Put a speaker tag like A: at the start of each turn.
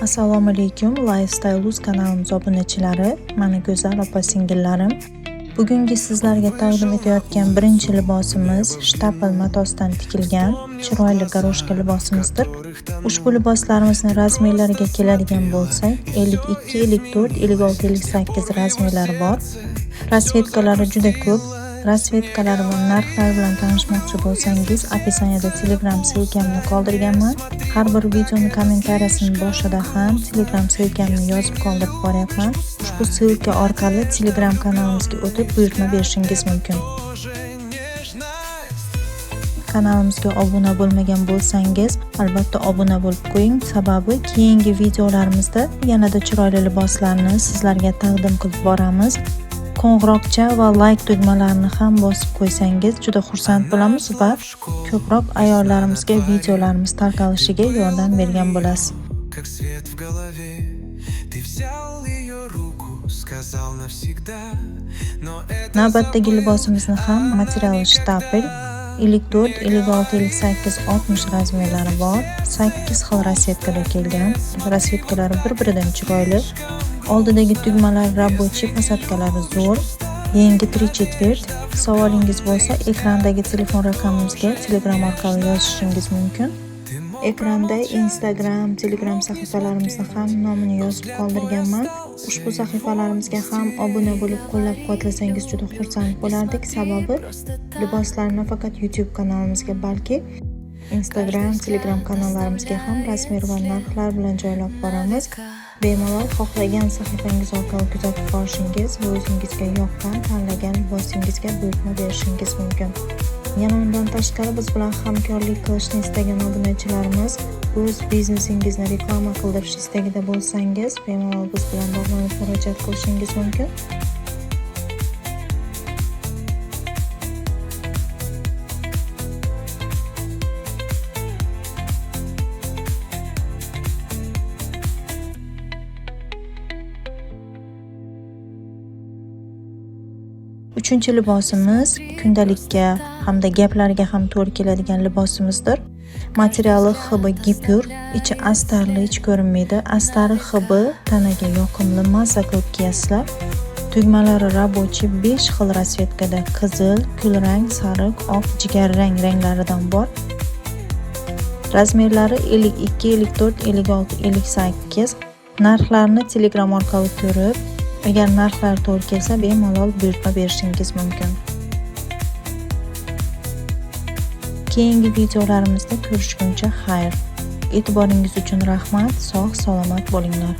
A: Assalomu alaykum, Lifestyle Uz kanalimiz obunachilari, mana go'zal opa-singillarim. Bugungi sizlarga taqdim etayotgan birinchi libosimiz shtapl matosdan tikilgan chiroyli garoshka libosimizdir. Ushbu liboslarimizni razmerlariga keladigan bo'lsak, 52, 54, 56, 58 razmerlari bor. Rasvetkalari juda ko'p. Rasvetkalar va narxlar bilan tanishmoqchi bo'lsangiz, opisaniyada Telegram silkamni qoldirganman. Har bir videoni kommentariyasining boshida ham Telegram silkamni yozib qoldirib boryapman. Ushbu silka orqali Telegram kanalimizga o'tib buyurtma berishingiz mumkin. Kanalimizga obuna bo'lmagan bo'lsangiz, albatta obuna bo'lib qo'ying, sababi keyingi videolarimizda yanada chiroyli liboslarni sizlarga taqdim qilib boramiz. Qo'ng'iroqcha va like tugmalarini ham bosib qo'ysangiz juda xursand bo'lamiz va ko'proq ayollarimizga videolarimiz tarqalishiga yordam bergan bo'lasiz. Navbatdagi libosimizni ham materiali shtapl 54, 56, 58, 60 razmerlari bor. 8 xil rasvetkada kelgan. Rasvetkalari bir-biridan chiroyli. Oldidagi tugmalar rabochiy, posatkalari zo'r. Yangi 3/4. Savolingiz bo'lsa, ekrandagi telefon raqamimizga Telegram orqali yozishingiz mumkin. Ekranda Instagram, Telegram sahifalarimizni ham nomini yozib qoldirganman. Ushbu sahifalarimizga ham obuna bo'lib qo'llab-quvvatlasangiz juda xursand bo'lardik, sababi liboslarni nafaqat YouTube kanalimizga, balki Instagram, Telegram kanallarimizga ham rasmer va narxlar bilan joylab boramiz. Bemalol xohlagan sahifangiz orqali kuzatib borishingiz va o'zingizga yoqqan tanlagan libosingizga buyurtma berishingiz mumkin. Yana undan tashqari biz bilan hamkorlik qilishni istagan obunachilarimiz o'z biznesingizni reklama qildirish istagida bo'lsangiz, bemalol biz bilan bog'lanib murojaat qilishingiz mumkin. Uchinchi libosimiz kundalikka hamda gaplarga ham to'g'ri keladigan libosimizdir. Materiali hibi gipyur, ichi astarli, hech ko'rinmaydi. Astari hibi tanaga yoqimli, mazza qilib kiyasizlar. Tugmalari rabochiy 5 xil rasvetkada qizil, kulrang, sariq, oq, jigarrang ranglaridan bor. Razmerlari 52, 54, 56, 58. Narxlarni Telegram orqali ko'rib, agar narxlar to'g'ri kelsa, bemalol buyurtma berishingiz mumkin. Keyingi videolarimizda ko'rishguncha xayr. E'tiboringiz uchun rahmat. Sog' salomat bo'linglar.